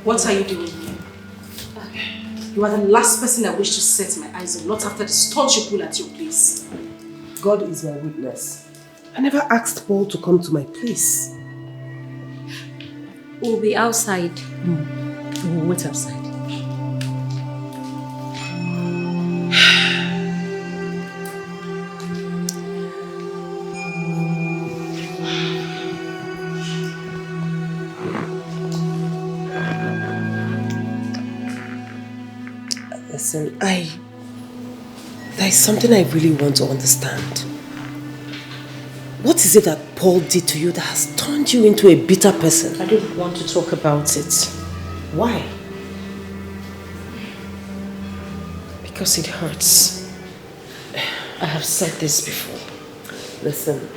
What are you doing here? You are the last person I wish to set my eyes on, not after the stunt you pull at your place. God is my witness. I never asked Paul to come to my place. We'll be outside. We'll wait outside. Listen, there's something I really want to understand. What is it that Paul did to you that has turned you into a bitter person? I don't want to talk about it. Why? Because it hurts. I have said this before. Listen,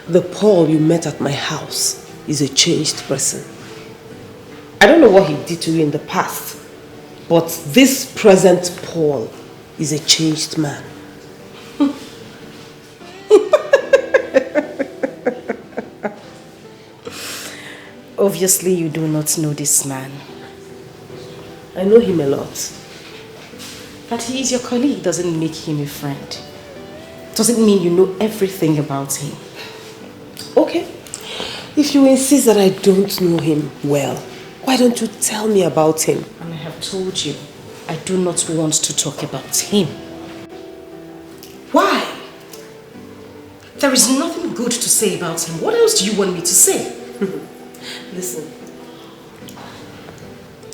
the Paul you met at my house is a changed person. I don't know what he did to you in the past, but this present Paul is a changed man. Obviously, you do not know this man. I know him a lot. That he is your colleague doesn't make him a friend. Doesn't mean you know everything about him. Okay. If you insist that I don't know him well, why don't you tell me about him? And I have told you, I do not want to talk about him. Why? There is nothing good to say about him. What else do you want me to say? Listen,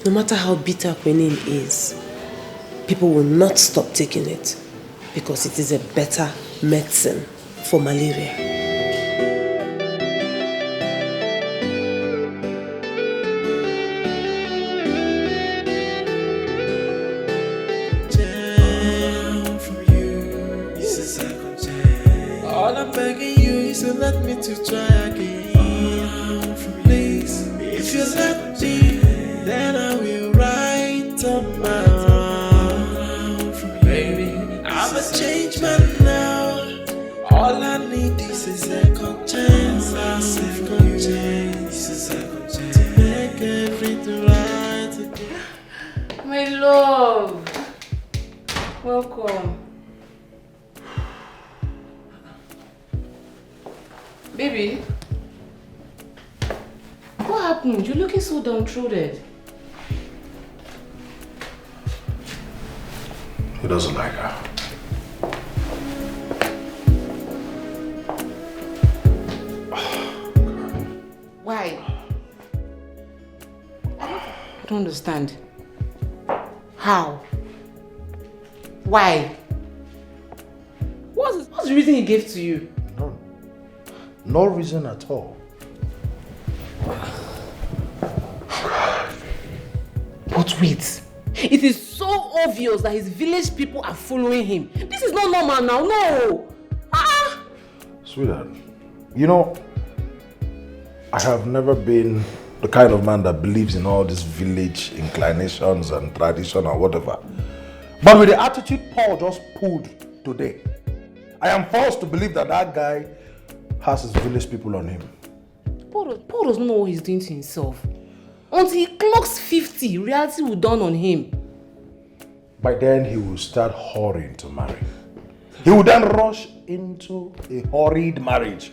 no matter how bitter quinine is, people will not stop taking it because it is a better medicine for malaria. All I'm begging you is to let me to try again. Please, if you let me, then I will write up my own. Baby, I'm a changed man now. All I need is a second chance. A second chance. A second chance to make everything right again. My love, welcome. Baby, what happened? You're looking so downtrodden. He doesn't like her. Why? I don't understand. How? Why? What's the reason he gave to you? No reason at all. But wait, it is so obvious that his village people are following him. This is not normal now, no! Sweetheart, you know, I have never been the kind of man that believes in all these village inclinations and tradition or whatever. But with the attitude Paul just pulled today, I am forced to believe that that guy has his village people on him. Paul doesn't know what he's doing to himself. Until he clocks 50, reality will dawn on him. By then, he will start hurrying to marry. He will then rush into a hurried marriage.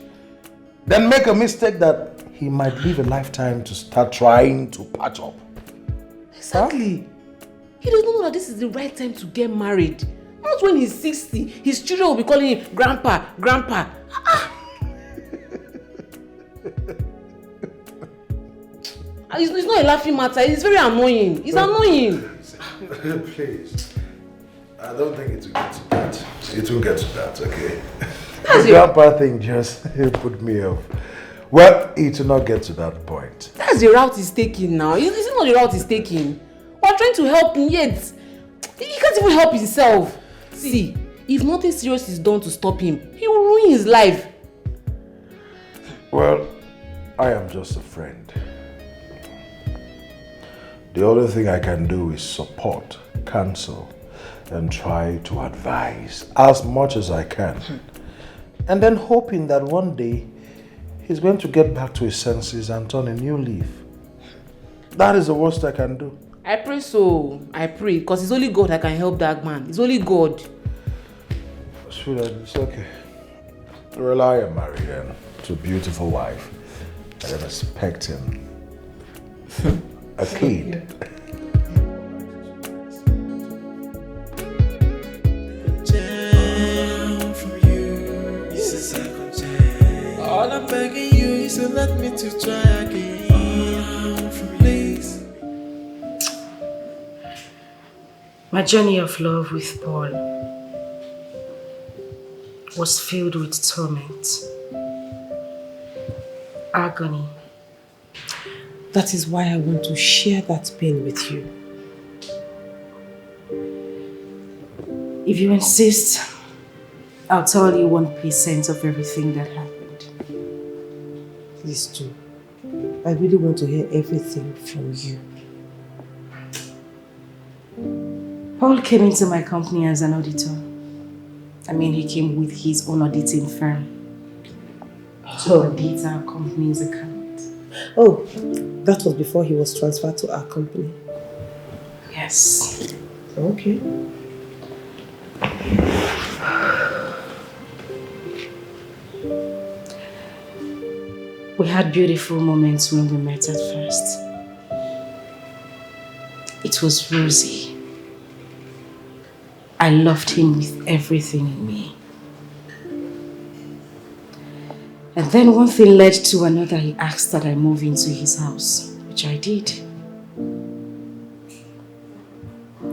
Then make a mistake that he might live a lifetime to start trying to patch up. Exactly. Huh? He doesn't know that this is the right time to get married. Not when he's 60. His children will be calling him Grandpa, Grandpa. It's not a laughing matter. It's very annoying. It's annoying. Please. I don't think it will get to that. It will get to that, okay? The grandpa thing just put me off. Well, it will not get to that point. That's the route he's taking now. Is it not the route he's taking? We're trying to help him, yet he can't even help himself. See, if nothing serious is done to stop him, he will ruin his life. Well, I am just a friend. The only thing I can do is support, counsel, and try to advise as much as I can. And then hoping that one day he's going to get back to his senses and turn a new leaf. That is the worst I can do. I pray so. I pray. Because it's only God that can help that man. It's only God. Sweetheart, it's okay. Rely on married and to a beautiful wife. And then expect him. A kid. All I'm begging you is to let me to try again, please. My journey of love with Paul was filled with torment, agony. That is why I want to share that pain with you. If you insist, I'll tell you 1% of everything that happened. Please do. I really want to hear everything from you. Paul came into my company as an auditor. I mean, he came with his own auditing firm to audit our company's account. Oh, that was before he was transferred to our company. Yes. Okay. We had beautiful moments when we met at first. It was rosy. I loved him with everything in me. And then one thing led to another. He asked that I move into his house, which I did.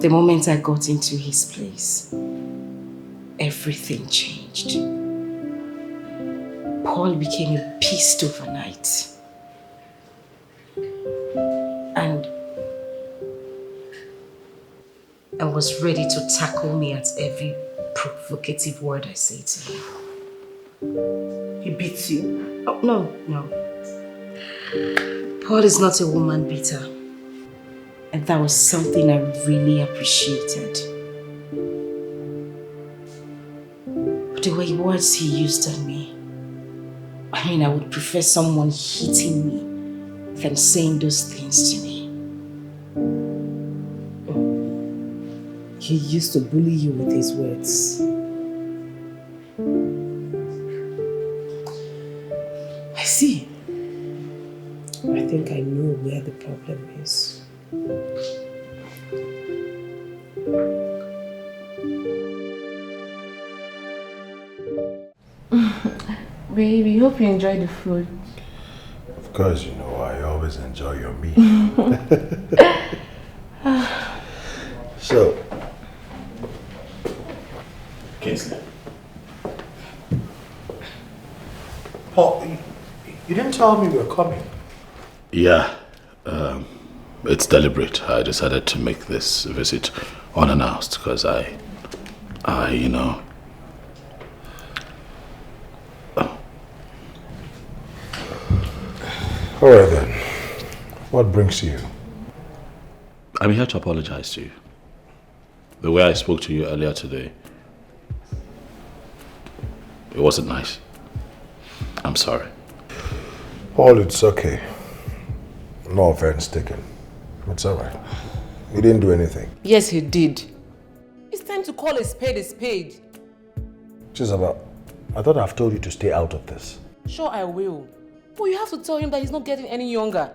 The moment I got into his place, everything changed. Paul became a beast overnight. And was ready to tackle me at every provocative word I say to him. He beats you? Oh, no. Paul is not a woman beater. And that was something I really appreciated. But the way words he used on me, I would prefer someone hitting me than saying those things to me. He used to bully you with his words. I see. I think I know where the problem is. Baby, hope you enjoy the food. Of course, you know I always enjoy your meat. So, Kingsley. Paul, you didn't tell me we were coming. Yeah, it's deliberate. I decided to make this visit unannounced because I All right then. What brings you? I'm here to apologize to you. The way I spoke to you earlier today, it wasn't nice. I'm sorry. Paul, it's okay. No offense taken. It's all right. You didn't do anything. Yes, he did. It's time to call a spade a spade. Jezebel, I thought I've told you to stay out of this. Sure, I will. But you have to tell him that he's not getting any younger.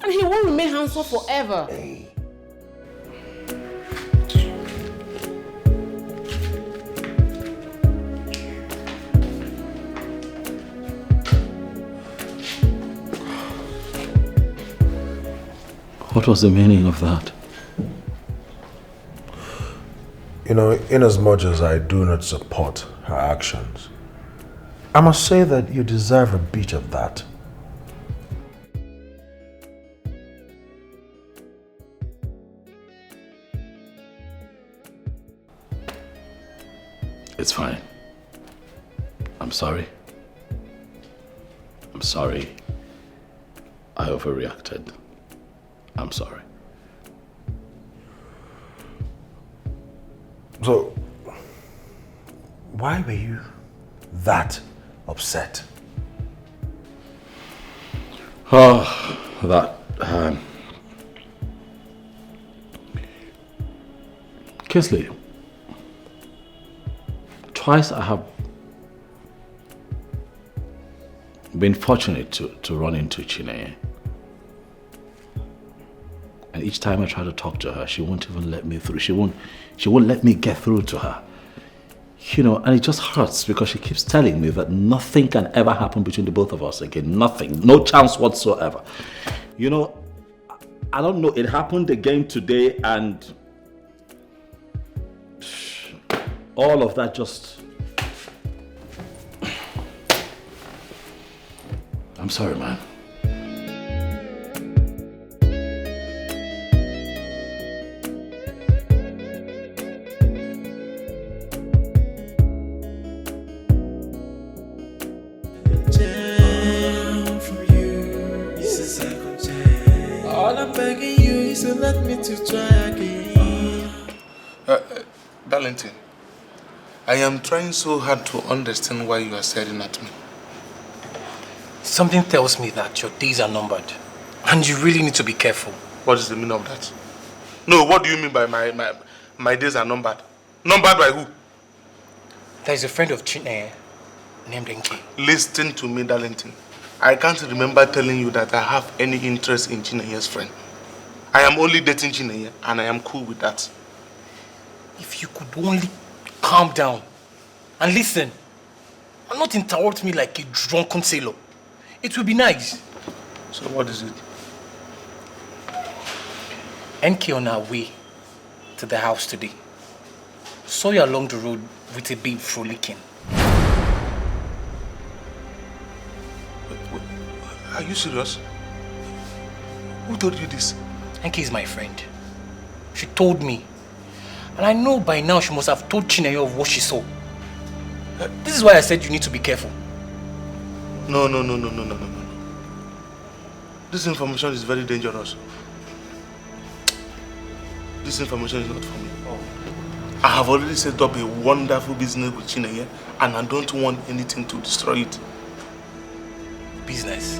And he won't remain handsome forever. Hey. What was the meaning of that? You know, inasmuch as I do not support her actions, I must say that you deserve a bit of that. It's fine. I'm sorry. I'm sorry. I overreacted. I'm sorry. So, why were you that upset? Oh, that Kingsley, twice I have been fortunate to run into Chineye. And each time I try to talk to her, she won't even let me through. She won't let me get through to her. You know, and it just hurts because she keeps telling me that nothing can ever happen between the both of us again. Nothing. No chance whatsoever. You know, I don't know. It happened again today and all of that just... I'm sorry, man. All I'm begging you is to let me to try again. Darlington, I am trying so hard to understand why you are staring at me. Something tells me that your days are numbered. And you really need to be careful. What is the meaning of that? No, what do you mean by my days are numbered? Numbered by who? There is a friend of Chineye named Enki. Listen to me, Darlington. I can't remember telling you that I have any interest in Chineye's friend. I am only dating Chineye and I am cool with that. If you could only calm down and listen and not interrupt me like a drunken sailor, it would be nice. So what is it? Enki on our way to the house today saw you along the road with a babe frolicking. Are you serious? Who told you this? Enki is my friend. She told me. And I know by now she must have told Chineye of what she saw. This is why I said you need to be careful. No. This information is very dangerous. This information is not for me. I have already set up a wonderful business with Chineye and I don't want anything to destroy it. Business?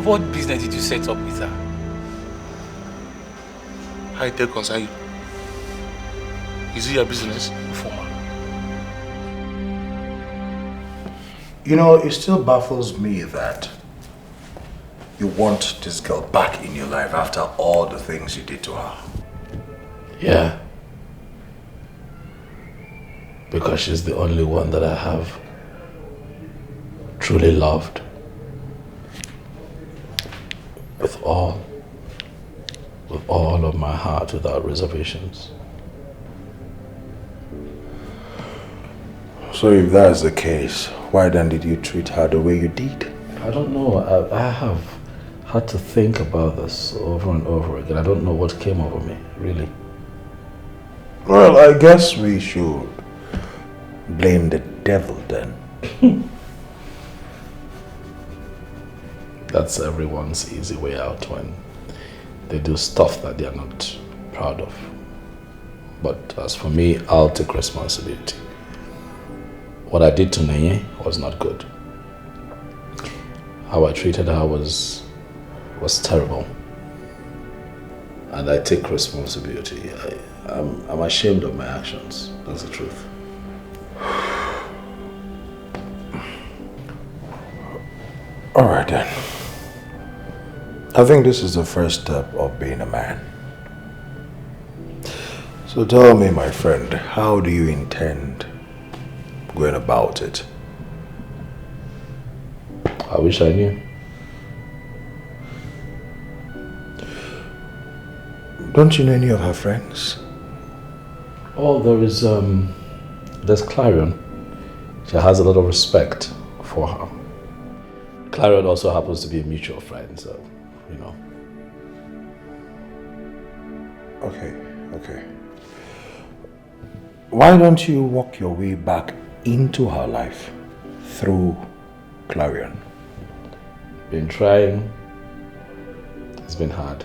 What business did you set up with her? How it concern you? Is it your business? Former. You know, it still baffles me that you want this girl back in your life after all the things you did to her. Yeah. Because she's the only one that I have truly loved. With all of my heart, without reservations. So if that's the case, why then did you treat her the way you did? I don't know. I have had to think about this over and over again. I don't know what came over me, really. Well, I guess we should blame the devil then. That's everyone's easy way out when they do stuff that they are not proud of. But as for me, I'll take responsibility. What I did to Neye was not good. How I treated her was terrible. And I take responsibility. I'm ashamed of my actions. That's the truth. All right then. I think this is the first step of being a man. So tell me, my friend, how do you intend going about it? I wish I knew. Don't you know any of her friends? Oh, there's Clarion. She has a lot of respect for her. Clarion also happens to be a mutual friend, so, you know. Okay. Why don't you walk your way back into her life through Clarion? Been trying. It's been hard.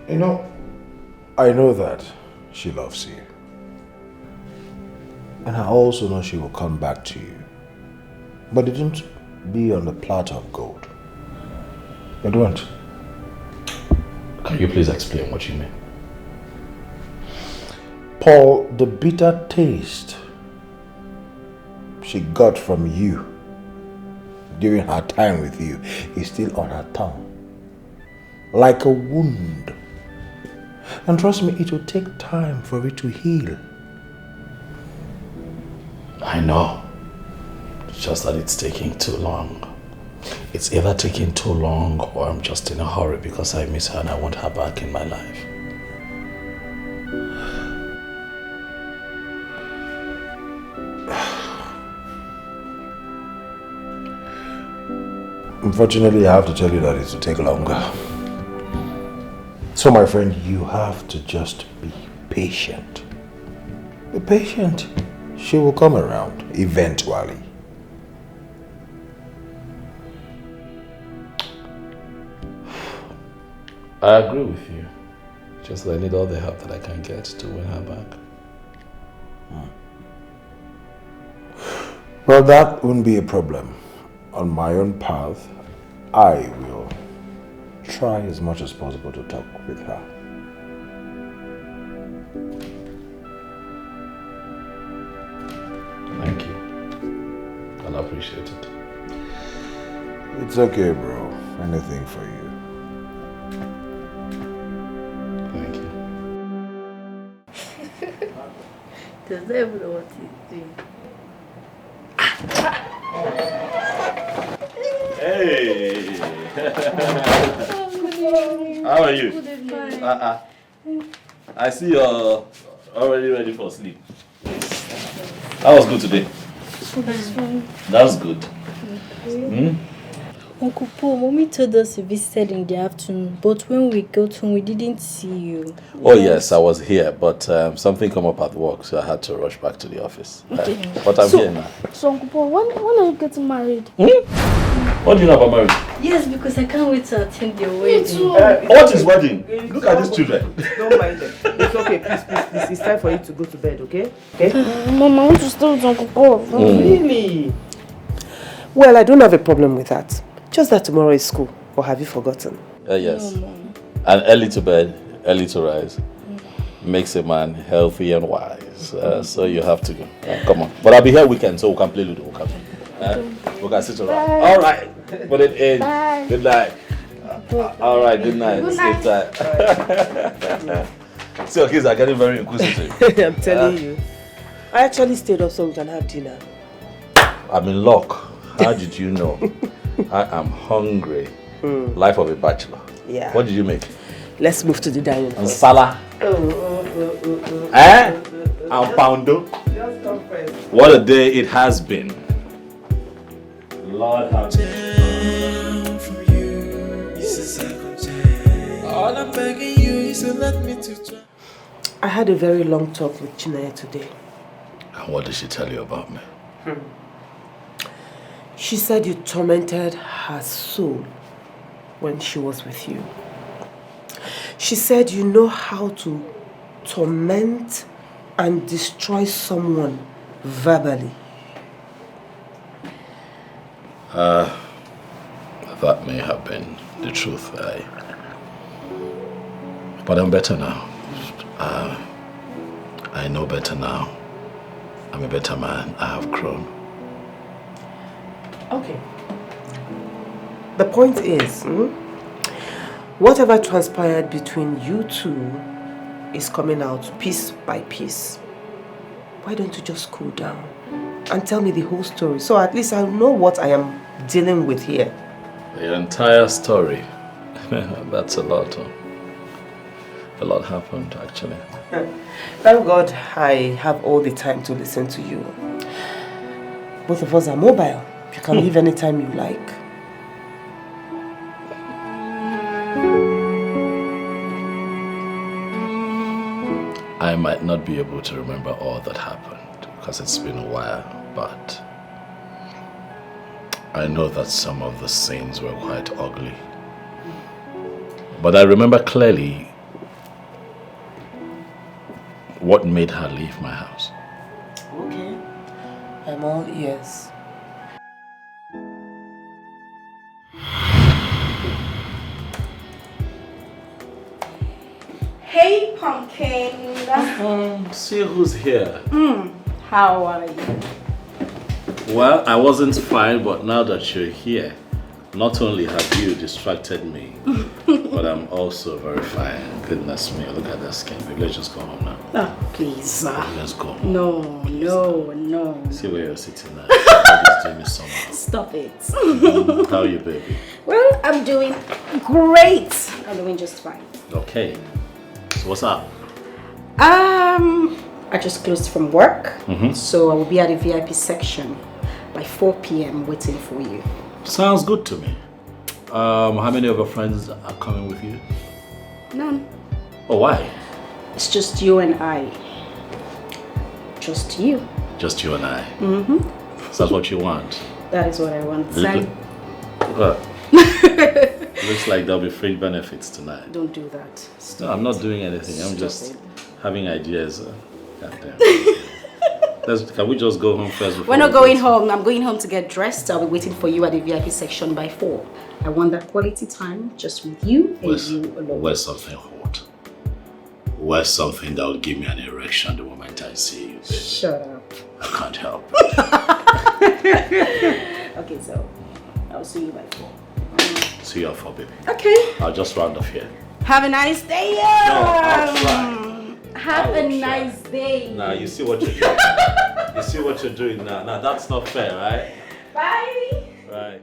You know, I know that she loves you. And I also know she will come back to you. But it won't be on a platter of gold. It won't. Can you please explain what you mean? Paul, the bitter taste she got from you during her time with you is still on her tongue. Like a wound. And trust me, it will take time for it to heal. I know. It's just that it's taking too long. It's either taking too long or I'm just in a hurry because I miss her and I want her back in my life. Unfortunately, I have to tell you that it will take longer. So my friend, you have to just be patient. Be patient. She will come around eventually. I agree with you. Just that I need all the help that I can get to win her back. Well, that wouldn't be a problem. On my own path, I will try as much as possible to talk with her. Thank you. I'll appreciate it. It's okay, bro. Anything for you. Thank you. Does that even know what he's doing? Hey! How are you? Good evening. I see you're already ready for sleep. That was good today. That's good. Uncle Paul, Mommy told us you visited in the afternoon, but when we got home, we didn't see you. Oh yes, I was here, but something came up at work, so I had to rush back to the office. Okay. But I'm here now. So Uncle Paul, when are you getting married? What do you know about marriage? Yes, because I can't wait to attend your wedding. What is wedding? Look at these children. Don't mind them. It's okay, please. It's time for you to go to bed, okay? Okay? Mama, I want to stay with Uncle Paul. Really? Well, I don't have a problem with that. Just that tomorrow is school. Or have you forgotten? Yes. And early to bed, early to rise makes a man healthy and wise. So you have to go. Come on. But I'll be here weekend, so we can play Ludo. We can sit around. Bye. All right. Put it in. Bye. Good night. All right. Good night. Good Sleep tight. See, your kids are getting very inquisitive. I'm telling you. I actually stayed up so we can have dinner. I'm in luck. How did you know? I am hungry. Life of a bachelor. Yeah. What did you make? Let's move to the dining hall. And Salah. Eh? And Poundo. Just come first. What a day it has been. Lord have All I'm begging you is to let me to try. I had a very long talk with Chinaya today. And what did she tell you about me? She said you tormented her soul when she was with you. She said you know how to torment and destroy someone verbally. That may have been the truth. But I'm better now. I know better now. I'm a better man. I have grown. Okay. The point is, whatever transpired between you two is coming out piece by piece. Why don't you just cool down and tell me the whole story so at least I know what I am dealing with here? The entire story. That's a lot. A lot happened, actually. Thank God I have all the time to listen to you. Both of us are mobile. You can leave anytime you like. I might not be able to remember all that happened because it's been a while, but I know that some of the scenes were quite ugly. But I remember clearly what made her leave my house. Okay. I'm all ears. Hey, Pumpkin. See who's here. How are you? Well, I wasn't fine, but now that you're here, not only have you distracted me, but I'm also very fine. Goodness me, look at that skin. Maybe let's just go home now. Oh, please. Let's go home. No. See where you're sitting now. Nobody's doing me somehow. Stop it. How are you, baby? Well, I'm doing great. I'm doing just fine. Okay. So what's up? I just closed from work, so I will be at the VIP section by 4 p.m. waiting for you. Sounds good to me. How many of your friends are coming with you? None. Oh, why? It's just you and I. Just you. Just you and I. So that's what you want? That is what I want. Looks like there'll be fringe benefits tonight. Don't do that. No, I'm not doing anything. I'm just having ideas. Goddamn. Can we just go home first? We're not going home. I'm going home to get dressed. I'll be waiting for you at the VIP section by 4. I want that quality time just with you and you alone. Where's something hot? Where's something that would give me an erection the moment I see you, baby? Shut up. I can't help. Okay, so I'll see you by 4. See you at 4, baby. Okay. I'll just round off here. Have a nice day. No, I'll try. Have a nice day. Nah, you see what you're doing. You see what you're doing now. Nah, that's not fair, right? Bye. Right.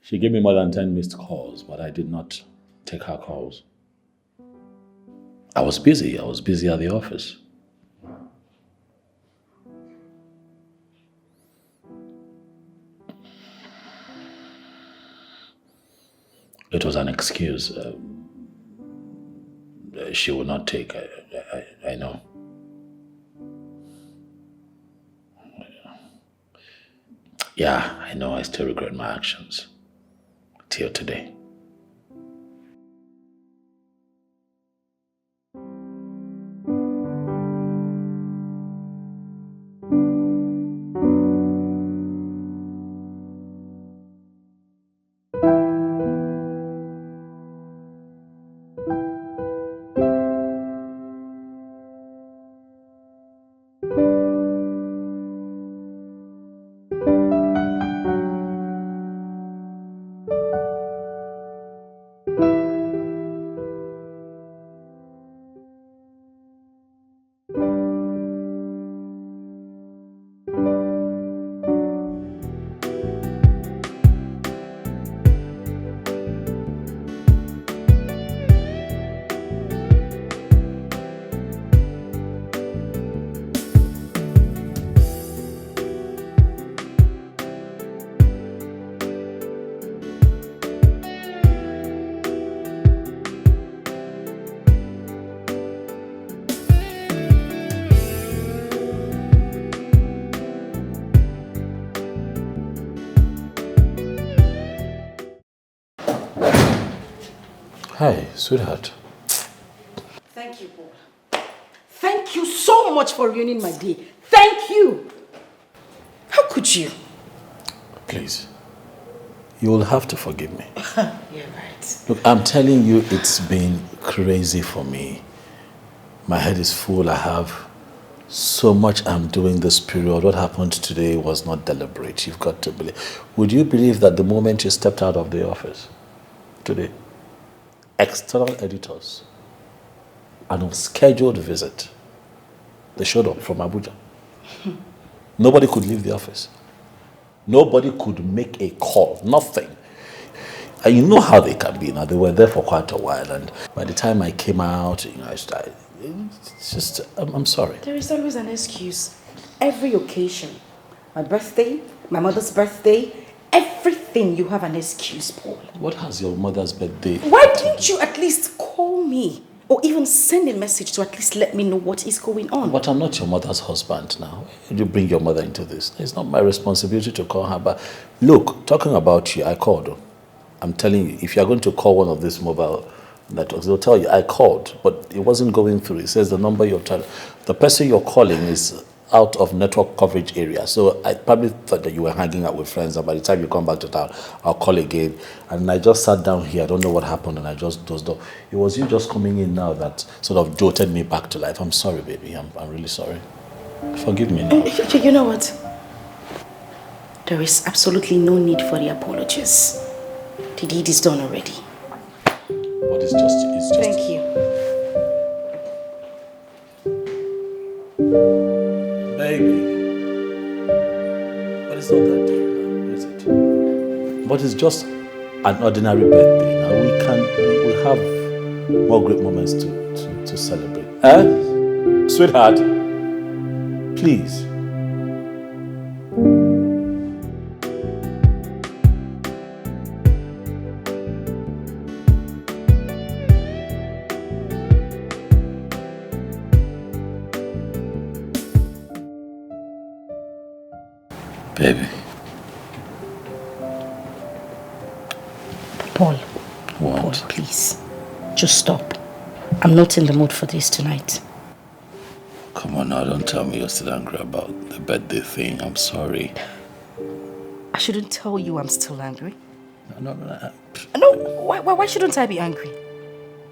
She gave me more than 10 missed calls, but I did not take her calls. I was busy. I was busy at the office. It was an excuse. She would not take. I know. Yeah, I know. I still regret my actions. Till today. Hi, sweetheart. Thank you, Paul. Thank you so much for ruining my day. Thank you. How could you? Please. You will have to forgive me. You're right. Look, I'm telling you, it's been crazy for me. My head is full. I have so much I'm doing this period. What happened today was not deliberate. You've got to believe. Would you believe that the moment you stepped out of the office today, external editors, an unscheduled visit, they showed up from Abuja. Nobody could leave the office. Nobody could make a call. Nothing. And you know how they can be now. They were there for quite a while, and by the time I came out, it's just, I'm sorry. There is always an excuse. Every occasion. My birthday, my mother's birthday, everything you have an excuse, Paul. What has your mother's birthday? Why didn't you at least call me? Or even send a message to at least let me know what is going on? But I'm not your mother's husband now. Why did you bring your mother into this? It's not my responsibility to call her. But look, talking about you, I called. I'm telling you, if you're going to call one of these mobile networks, they'll tell you, I called, but it wasn't going through. It says the number you're trying. The person you're calling is out of network coverage area. So I probably thought that you were hanging out with friends, and by the time you come back to town, I'll call again. And I just sat down here. I don't know what happened, and I just dozed off. It was you just coming in now that sort of jolted me back to life. I'm sorry, baby. I'm really sorry. Forgive me now. You know what? There is absolutely no need for the apologies. The deed is done already. But it's just... Thank you. Baby. But it's not that deep now, is it? But it's just an ordinary birthday. Now we'll have more great moments to celebrate. Sweetheart, please. Baby. Paul. What? Paul, please. Just stop. I'm not in the mood for this tonight. Come on now, don't tell me you're still angry about the birthday thing. I'm sorry. I shouldn't tell you I'm still angry. No. No, why shouldn't I be angry?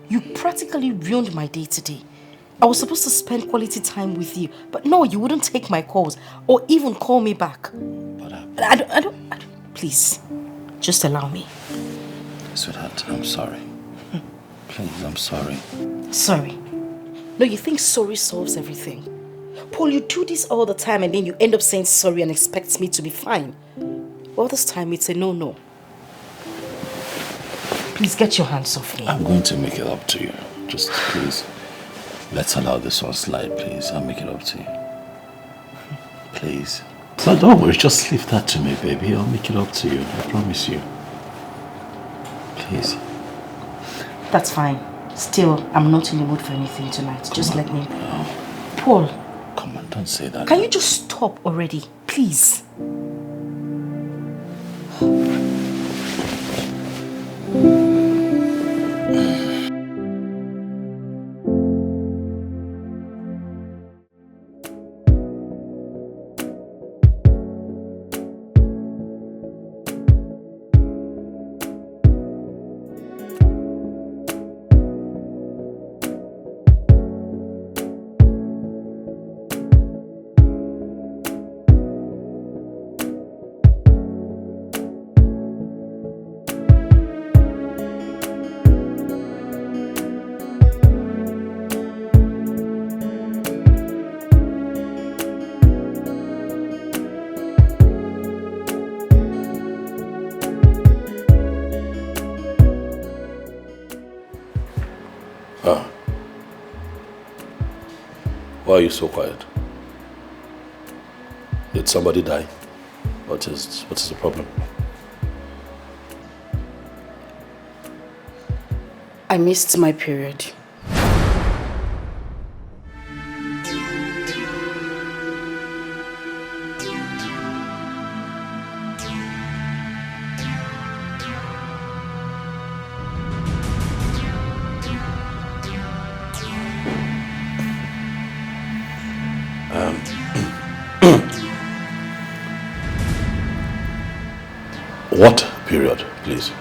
You practically ruined my day today. I was supposed to spend quality time with you, but no, you wouldn't take my calls or even call me back. But I don't. Please, just allow me. Sweetheart, I'm sorry. Please, I'm sorry. Sorry? No, you think sorry solves everything. Paul, you do this all the time and then you end up saying sorry and expect me to be fine. Well, this time it's a no-no. Please get your hands off me. I'm going to make it up to you. Just please, let's allow this one slide, please. I'll make it up to you. Please. No, don't worry. Just leave that to me, baby. I'll make it up to you. I promise you. Please. That's fine. Still, I'm not in the mood for anything tonight. Just let me... No. Paul. Come on, don't say that. Can you just stop already? Please. Why are you so quiet? Did somebody die? What is the problem? I missed my period. What period, please?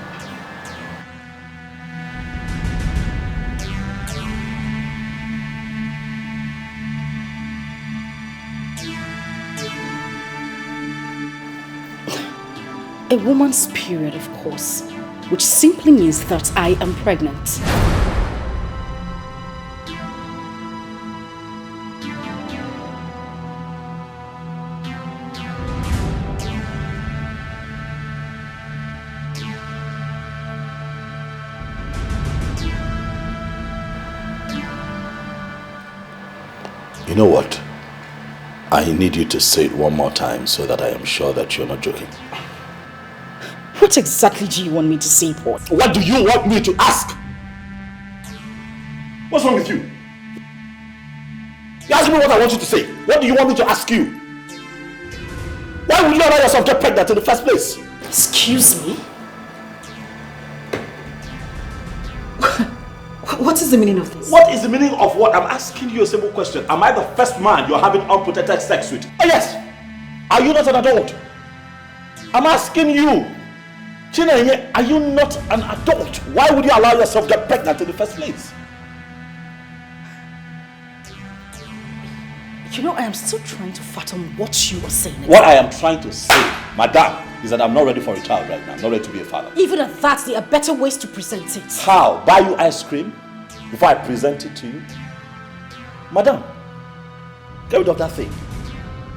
A woman's period, of course, which simply means that I am pregnant. You know what? I need you to say it one more time so that I am sure that you're not joking. What exactly do you want me to say, Paul? What do you want me to ask? What's wrong with you? You ask me what I want you to say. What do you want me to ask you? Why would you allow yourself to get pregnant in the first place? Excuse me? What is the meaning of this? What is the meaning of what? I'm asking you a simple question. Am I the first man you're having unprotected sex with? Oh yes! Are you not an adult? I'm asking you. Chinenye, are you not an adult? Why would you allow yourself to get pregnant in the first place? You know, I am still trying to fathom what you are saying. What I am trying to say, madam, is that I'm not ready for a child right now. I'm not ready to be a father. Even at that, there are better ways to present it. How? Buy you ice cream before I present it to you? Madam, get rid of that thing.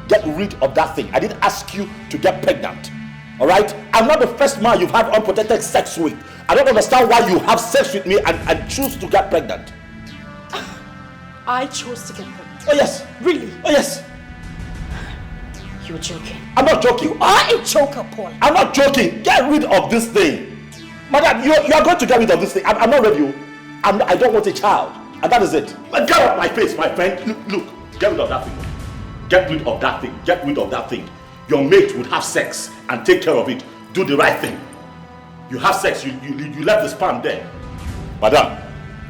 Get rid of that thing. I didn't ask you to get pregnant. Alright? I'm not the first man you've had unprotected sex with. I don't understand why you have sex with me and choose to get pregnant. I chose to get pregnant. Oh yes. Really? Oh yes. You're joking. I'm not joking. You are a joker, Paul. I'm not joking. Get rid of this thing. Madam, you are going to get rid of this thing. I'm not ready. I don't want a child. And that is it. Get off my face, my friend. Look, get rid of that thing. Get rid of that thing. Get rid of that thing. Your mate would have sex and take care of it. Do the right thing. You have sex, you left the sperm there. Madam,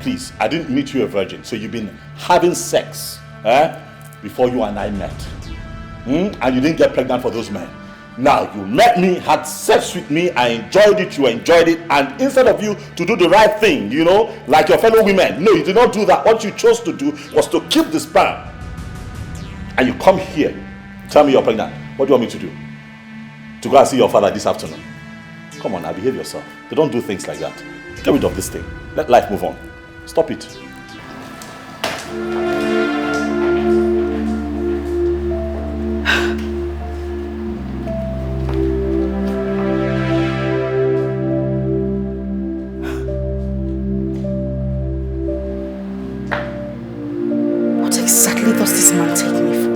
please, I didn't meet you a virgin. So you've been having sex before you and I met. And you didn't get pregnant for those men. Now, you met me, had sex with me, I enjoyed it, you enjoyed it, and instead of you to do the right thing, you know, like your fellow women, no, you did not do that. What you chose to do was to keep the sperm. And you come here, tell me you're pregnant. What do you want me to do? To go and see your father this afternoon? Come on now, behave yourself. They don't do things like that. Get rid of this thing. Let life move on. Stop it. What exactly does this man take me for?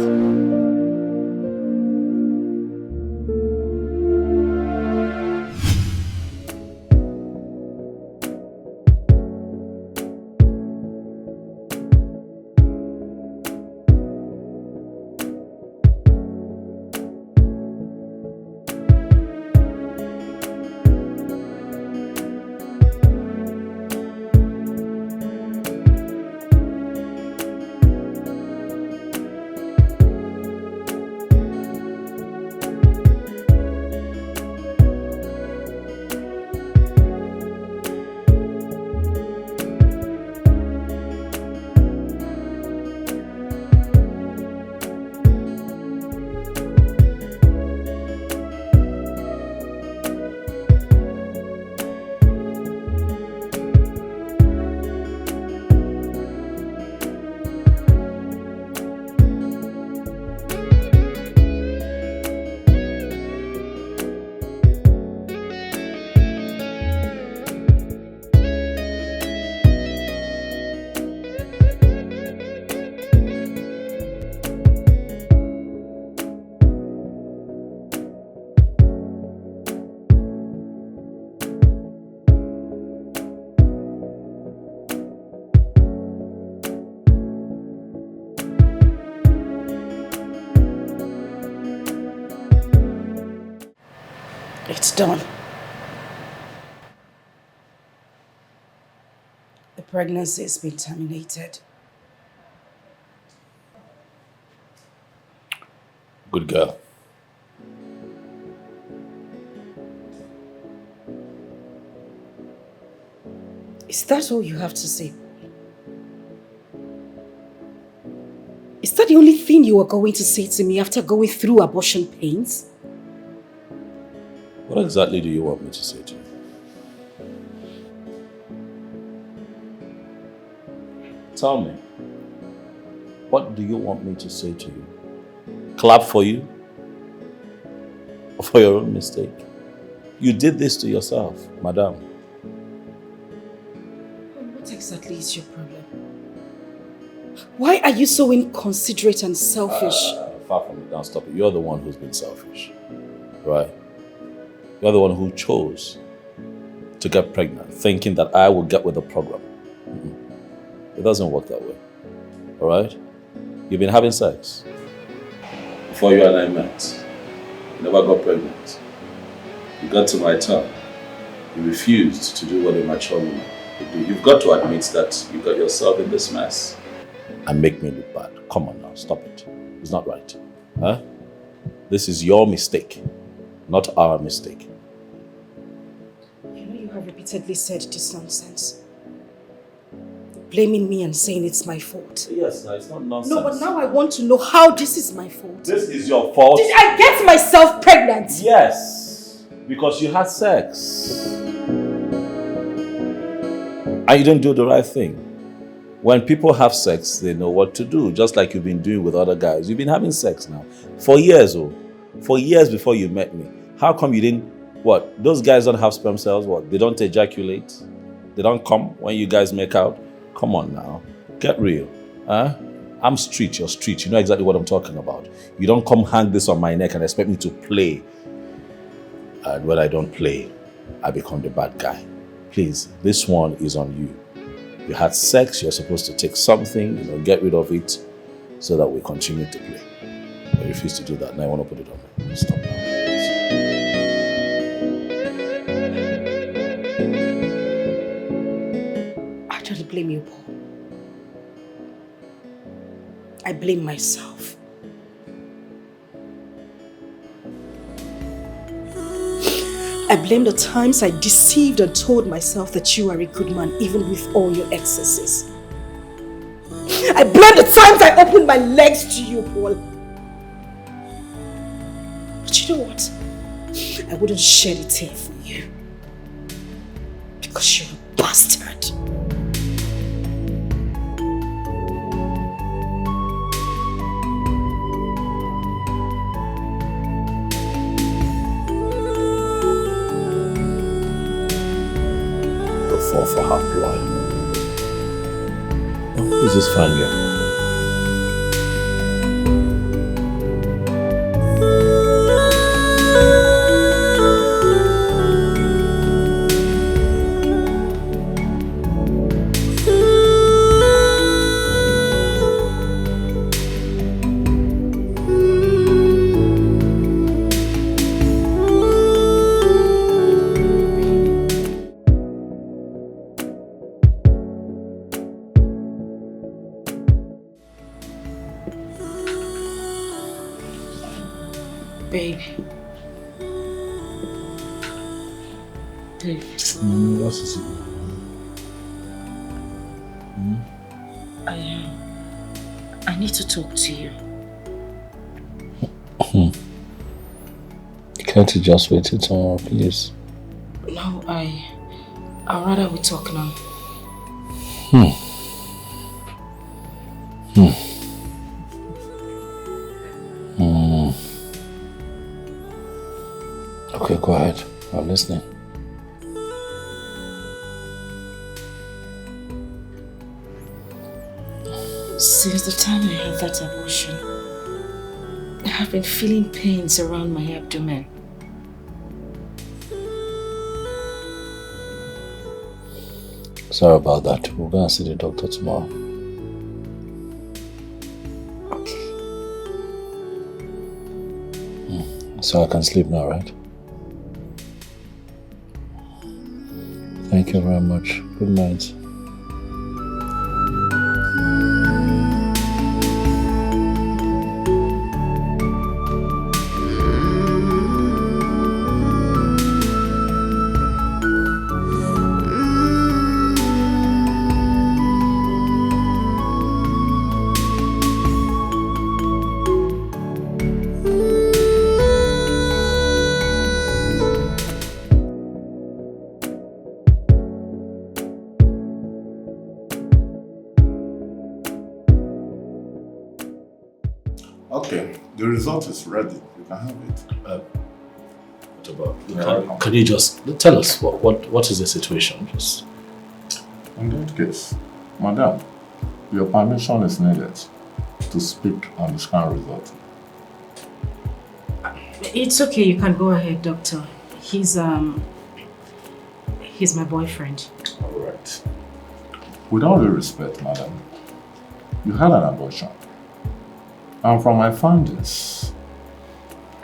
It's done. The pregnancy has been terminated. Good girl. Is that all you have to say? Is that the only thing you are going to say to me after going through abortion pains? What exactly do you want me to say to you? Tell me. What do you want me to say to you? Clap for you? Or for your own mistake? You did this to yourself, madam. What exactly is your problem? Why are you so inconsiderate and selfish? Far from it, don't stop it. You're the one who's been selfish, right? You're the one who chose to get pregnant, thinking that I will get with the program. It doesn't work that way, all right? You've been having sex before you and I met. You never got pregnant. You got to my turn. You refused to do what a mature woman would do. You've got to admit that you got yourself in this mess and make me look bad. Come on now, stop it. It's not right. Huh? This is your mistake, not our mistake. You know you have repeatedly said this nonsense. Blaming me and saying it's my fault. Yes, no, it's not nonsense. No, but now I want to know how this is my fault. This is your fault. Did I get myself pregnant? Yes, because you had sex. And you didn't do the right thing. When people have sex, they know what to do, just like you've been doing with other guys. You've been having sex now for years, for years before you met me. How come you didn't, what? Those guys don't have sperm cells, what? They don't ejaculate? They don't come when you guys make out? Come on now, get real. Huh? I'm street, you're street. You know exactly what I'm talking about. You don't come hang this on my neck and expect me to play. And when I don't play, I become the bad guy. Please, this one is on you. You had sex, you're supposed to take something, get rid of it so that we continue to play. I refuse to do that. Now I want to put it on. Stop now. I don't blame you, Paul. I blame myself. I blame the times I deceived and told myself that you are a good man, even with all your excesses. I blame the times I opened my legs to you, Paul. But you know what? I wouldn't shed a tear for you. Because you're a bastard. Fall for her blood. Oh, who's this fine girl? I need to talk to you. Can't you just wait till tomorrow, please? No, I'd rather we talk now. Okay, go ahead. I'm listening. Since the time I had that abortion, I have been feeling pains around my abdomen. Sorry about that. We're going to see the doctor tomorrow. Okay. So I can sleep now, right? Thank you very much. Good night. Okay, the result is ready. You can have it. Can you just tell us what is the situation? Just... In that case, madam, your permission is needed to speak on the scan result. It's okay, you can go ahead, doctor. He's my boyfriend. Alright. With all due respect, madam, you had an abortion. And from my findings,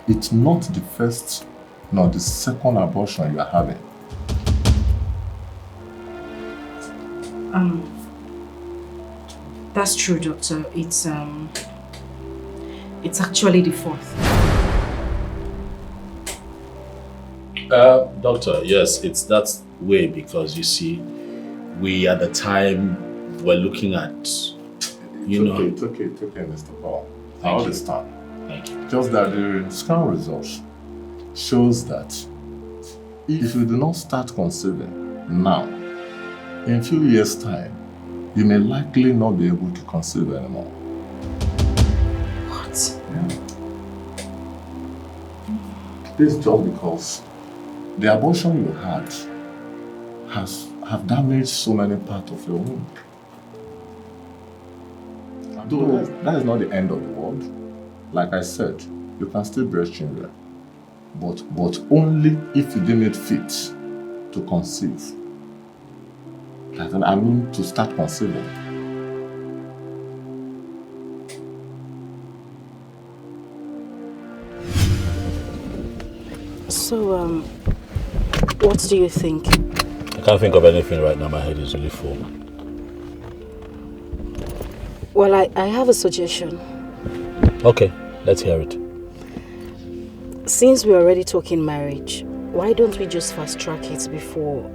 it's not the first nor the second abortion you are having. That's true, doctor. It's actually the fourth. Doctor, yes, it's that way because you see, we at the time were looking at, It's okay, Mr. Paul. I understand. Thank you. Just that the scan results shows that if you do not start conceiving now, in a few years' time, you may likely not be able to conceive anymore. What? Yeah. This is just because the abortion you had have damaged so many parts of your womb. Though that is not the end of the world. Like I said, you can still breast children, but only if you deem it fit to conceive. I mean to start conceiving. So, what do you think? I can't think of anything right now. My head is really full. Well, I have a suggestion. Okay, let's hear it. Since we're already talking marriage, why don't we just fast track it before...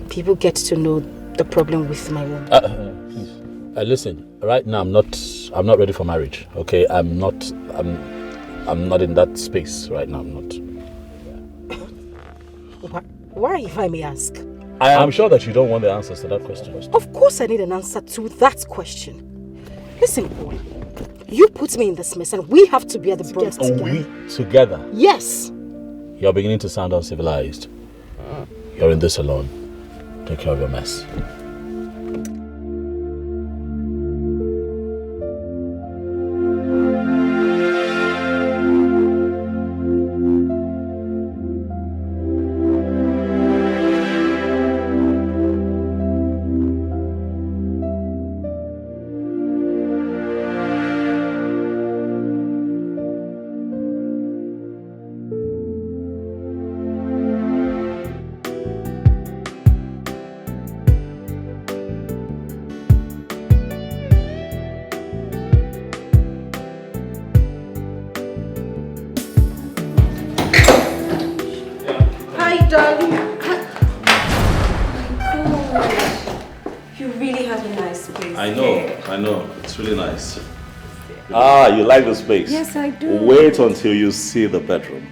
people get to know the problem with my womb. Listen, right now I'm not ready for marriage. Okay, I'm not in that space right now. I'm not. Why, if I may ask? I'm sure that you don't want the answers to that question. Of course I need an answer to that question. Listen, Paul, you put me in this mess and we have to bear the brunt together. We together? Yes. You're beginning to sound uncivilized. You're in this alone. Take care of your mess. I know. It's really nice. You like the space? Yes, I do. Wait until you see the bedroom.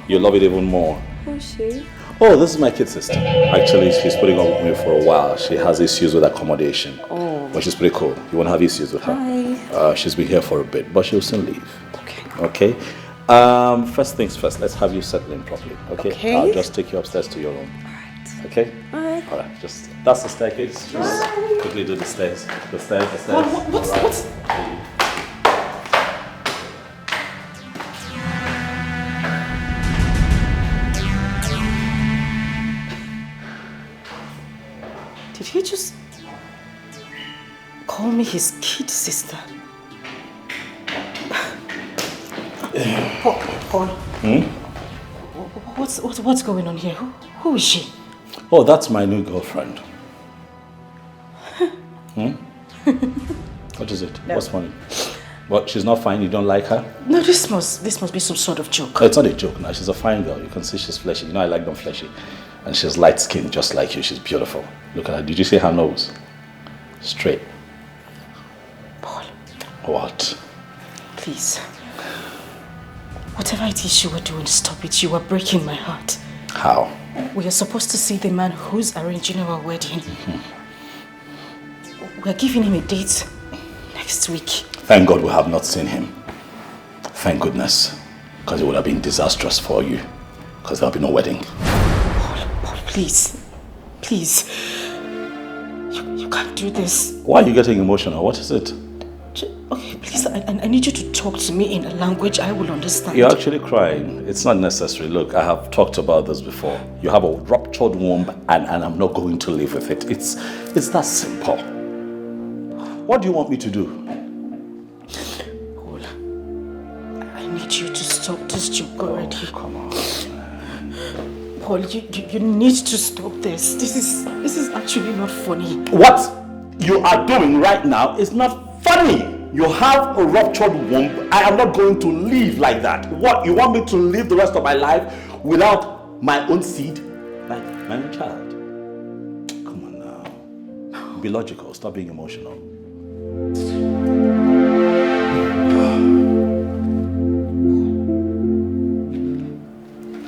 You'll love it even more. Who's she? Oh, this is my kid sister. Actually, she's putting up with me for a while. She has issues with accommodation. Oh. But she's pretty cool. You won't have issues with her. Hi. She's been here for a bit, but she'll soon leave. Okay. First things first, let's have you settle in properly. Okay? I'll just take you upstairs to your room. Alright. Okay? Alright. That's the staircase. Just quickly do the stairs. The stairs. What's Did he just call me his kid sister? Paul. What's going on here? Who is she? Oh, that's my new girlfriend. What is it? No. What's funny? What? She's not fine? You don't like her? No, this must be some sort of joke. It's not a joke now. She's a fine girl. You can see she's fleshy. You know I like them fleshy. And she's light skinned just like you. She's beautiful. Look at her. Did you see her nose? Straight. Paul. What? Please. Whatever it is you were doing, stop it. You were breaking my heart. How? We are supposed to see the man who's arranging our wedding. We're giving him a date next week. Thank God we have not seen him. Thank goodness. Because it would have been disastrous for you. Because there will be no wedding. Paul, please. Please. You can't do this. Why are you getting emotional? What is it? Okay, please, I need you to talk to me in a language I will understand. You're actually crying. It's not necessary. Look, I have talked about this before. You have a ruptured womb and I'm not going to live with it. It's that simple. What do you want me to do? Paul, I need you to stop this joke already. Oh, come on. Paul, you need to stop this. This is actually not funny. What you are doing right now is not funny. You have a ruptured womb. I am not going to live like that. What, you want me to live the rest of my life without my own seed? Like my own child? Come on now. Be logical. Stop being emotional.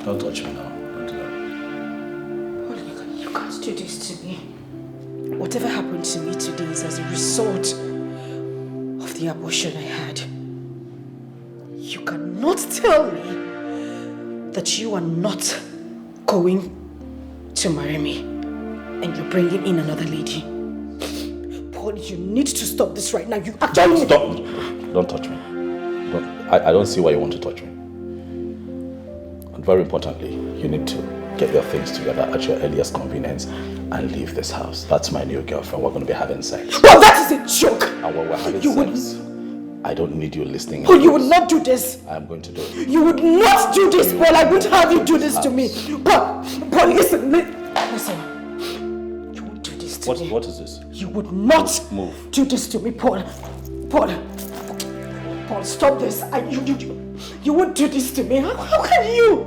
Don't touch me now. Don't do that. You can't do this to me. Whatever happened to me today is as a result of the abortion I had. You cannot tell me that you are not going to marry me and you're bringing in another lady. Paul, you need to stop this right now. You actually... Don't stop. Don't touch me. I don't see why you want to touch me. And very importantly, you need to get your things together at your earliest convenience and leave this house. That's my new girlfriend. We're going to be having sex. Well, that is a joke. And when we're having sex, I don't need you listening. Paul, you would not do this. I'm going to do it. You would not do this, Paul. I won't have you do this to me. Paul, listen. Listen. You won't do this to me. What is this? You would not do this to me, Paul. Paul, stop this. You won't do this to me. How can you?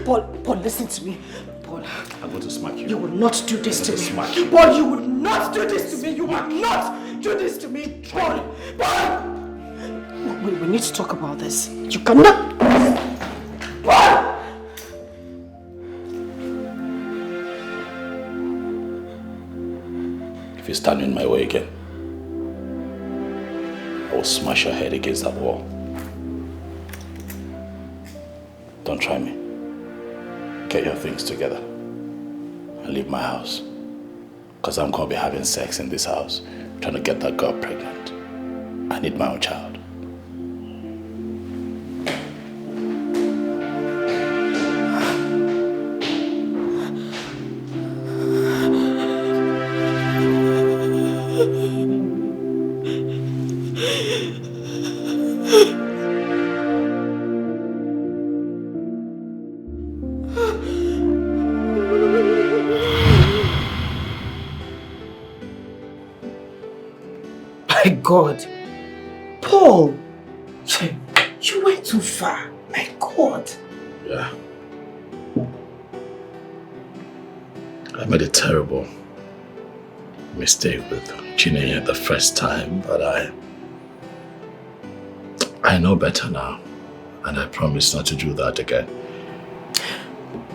Paul, listen to me. Paul, I'm going to smack you. You will not do this to me. Smack you. Paul, you would not do this to me. You will not do this to me. Paul. We need to talk about this. You cannot. Paul! If you stand in my way again, I will smash your head against that wall. Don't try me. Get your things together and leave my house. Because I'm going to be having sex in this house, trying to get that girl pregnant. I need my own child. God. Paul, you went too far. My God. Yeah. I made a terrible mistake with Chinenye the first time, but I know better now, and I promise not to do that again.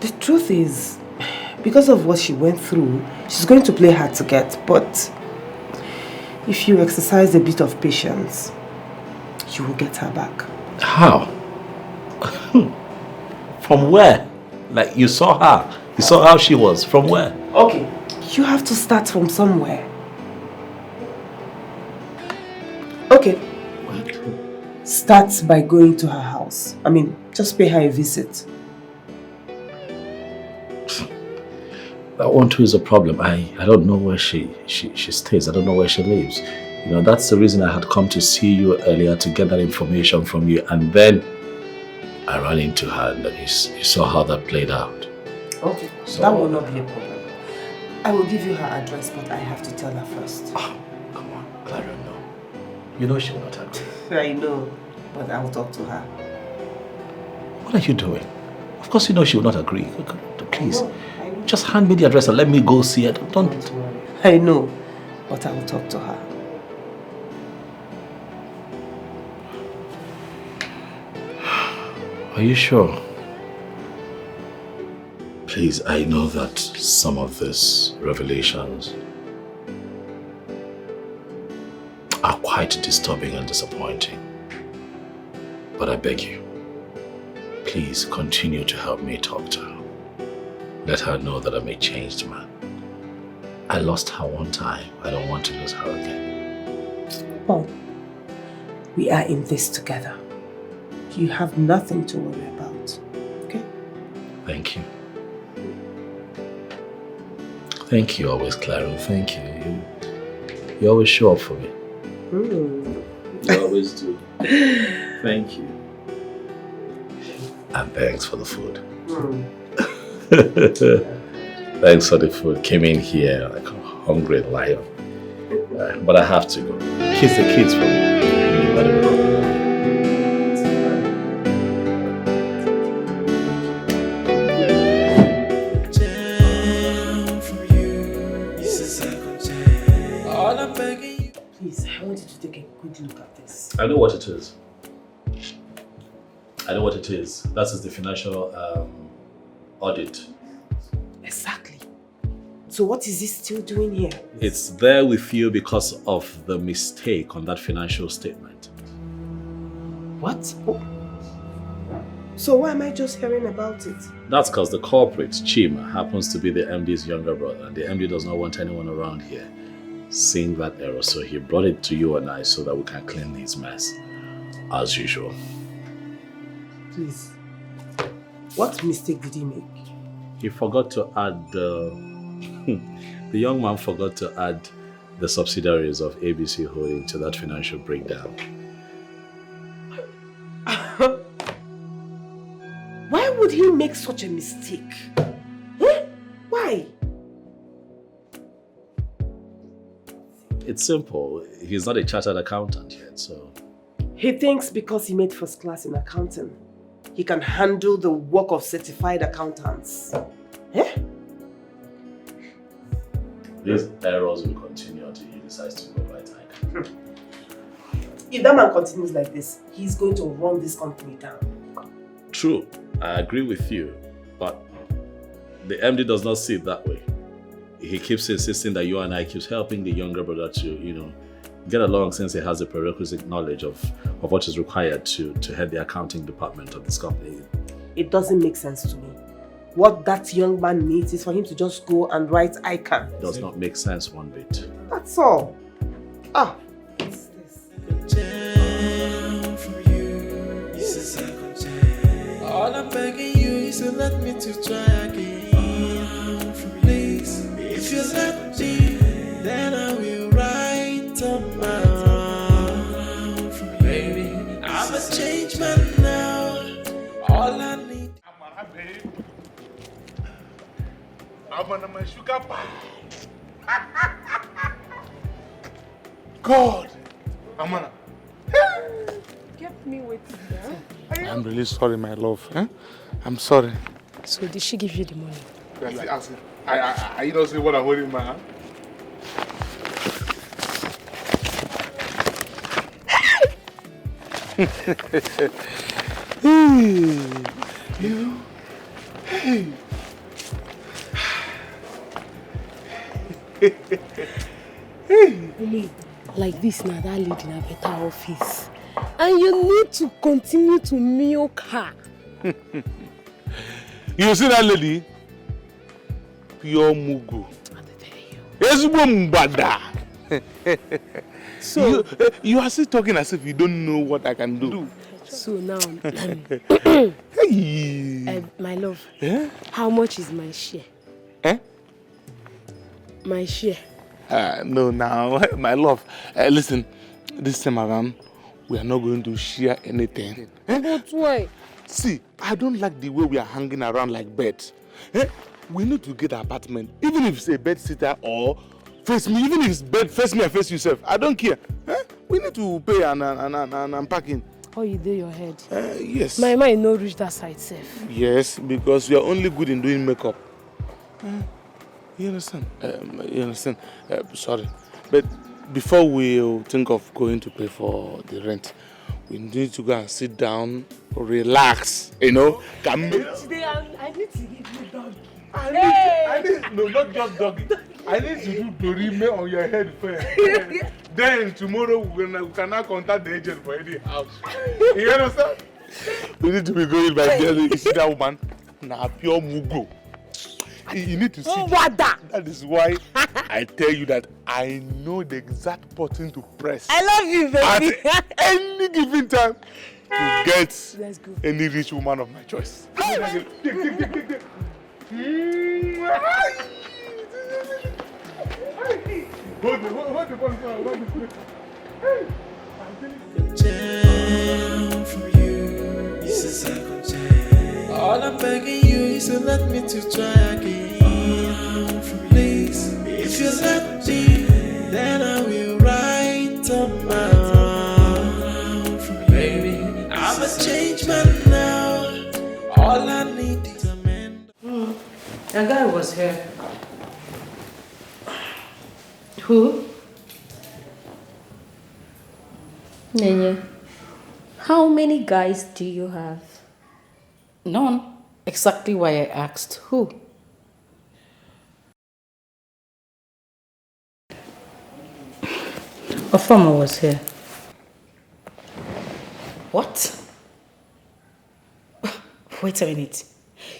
The truth is, because of what she went through, she's going to play hard to get, but if you exercise a bit of patience, you will get her back. How? From where? Like, you saw her. You saw how she was. From where? Okay. You have to start from somewhere. Okay. Start by going to her house. I mean, just pay her a visit. That one too is a problem. I don't know where she stays. I don't know where she lives. You know, that's the reason I had come to see you earlier to get that information from you, and then I ran into her and you saw how that played out. Okay, so that will not be a problem. I will give you her address, but I have to tell her first. Oh, come on, Clara, no. You know she will not agree. I know, but I will talk to her. What are you doing? Of course you know she will not agree. Please. Just hand me the address and let me go see it. Don't. I know, but I will talk to her. Are you sure? Please, I know that some of these revelations are quite disturbing and disappointing. But I beg you, please continue to help me talk to her. Let her know that I'm a changed man. I lost her one time. I don't want to lose her again. Paul, we are in this together. You have nothing to worry about, okay? Thank you. Thank you always, Clara. Thank you. You always show up for me. You always do. Thank you. And thanks for the food. Thanks for the food. Came in here like a hungry lion. But I have to go. Kiss the kids for me. Please, I want you to take a good look at this. I know what it is. I know what it is. That is the financial audit. Exactly. So what is he still doing here? It's there with you because of the mistake on that financial statement. What? Oh. So why am I just hearing about it? That's because the corporate, Chima, happens to be the MD's younger brother, and the MD does not want anyone around here seeing that error. So he brought it to you and I so that we can clean this mess, as usual. Please, what mistake did he make? He forgot to add the young man forgot to add the subsidiaries of ABC Holding to that financial breakdown. Why would he make such a mistake? Eh? Why? It's simple. He's not a chartered accountant yet, so... He thinks because he made first class in accounting, he can handle the work of certified accountants. Eh? These errors will continue until he decides to go right hand. If that man continues like this, he's going to run this company down. True, I agree with you, but the MD does not see it that way. He keeps insisting that you and I keeps helping the younger brother to, get along since he has the prerequisite knowledge of what is required to head the accounting department of this company. It doesn't make sense to me. What that young man needs is for him to just go and write ICANN. It does not make sense one bit. That's all. Ah. All I'm begging you is to let me to try again. Please, if you let me, then I will write up my own. Baby, I'm a changed man now. All I need. I'm on my sugar pie. God, Amana. Kept me waiting there. I'm really sorry, my love. Eh? I'm sorry. So did she give you the money? Yes, I you don't see what I'm holding in my hand. Like this now, that lady in a better office. And you need to continue to milk her. You see that lady? Pure mugu. So you are still talking as if you don't know what I can do. So now, Hey. my love, How much is my share? My share. No, now, my love. Listen, this time around, we are not going to share anything. But why? See, I don't like the way we are hanging around like birds. We need to get an apartment, even if it's a bed sitter or face me, even if it's bed face me and face yourself. I don't care. We need to pay and unpacking. How you do your head? Yes. My mind no reach that side safe. Yes, because you are only good in doing makeup. You understand? You understand? Sorry. But before we think of going to pay for the rent, we need to go and sit down, relax, you know? I need to give you doggy. I need, no, not just doggy. I need to do dorime on your head first. Then tomorrow we can now contact the agent for any house. You understand? We need to be going by there. You see that woman? Nah, pure mugo. You need to see that. That is why I tell you that I know the exact button to press. I love you, baby. At any given time to get any rich woman of my choice. Take. Hold the phone. From you, it's a second chance. All I'm begging you is to let me to try again. Please, if you let me, then I will write up my own. Baby, I'm a changed man now. All I need is a man. A guy was here. Who? Nene, how many guys do you have? None. Exactly why I asked. Who? A farmer was here. What? Wait a minute.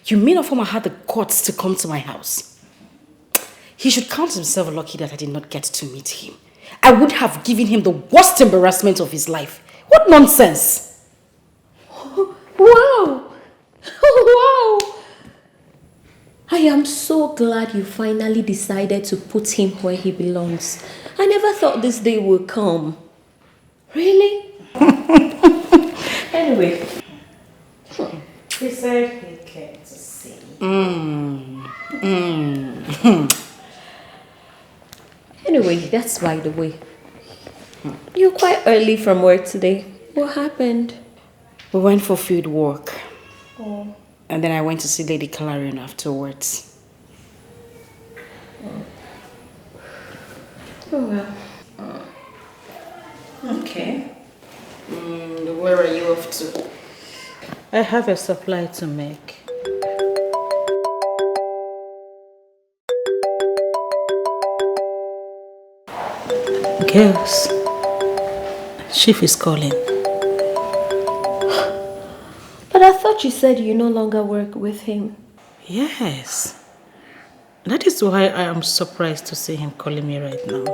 You mean a farmer had the guts to come to my house? He should count himself lucky that I did not get to meet him. I would have given him the worst embarrassment of his life. What nonsense! Wow! Wow! I am so glad you finally decided to put him where he belongs. I never thought this day would come. Really? Anyway. He said he came to see. Anyway, that's by the way. You're quite early from work today. What happened? We went for field work. Oh. And then I went to see Lady Clarion afterwards. Oh well. Okay. Where are you off to? I have a supply to make. Girls, Chief is calling. But I thought you said you no longer work with him. Yes. That is why I am surprised to see him calling me right now.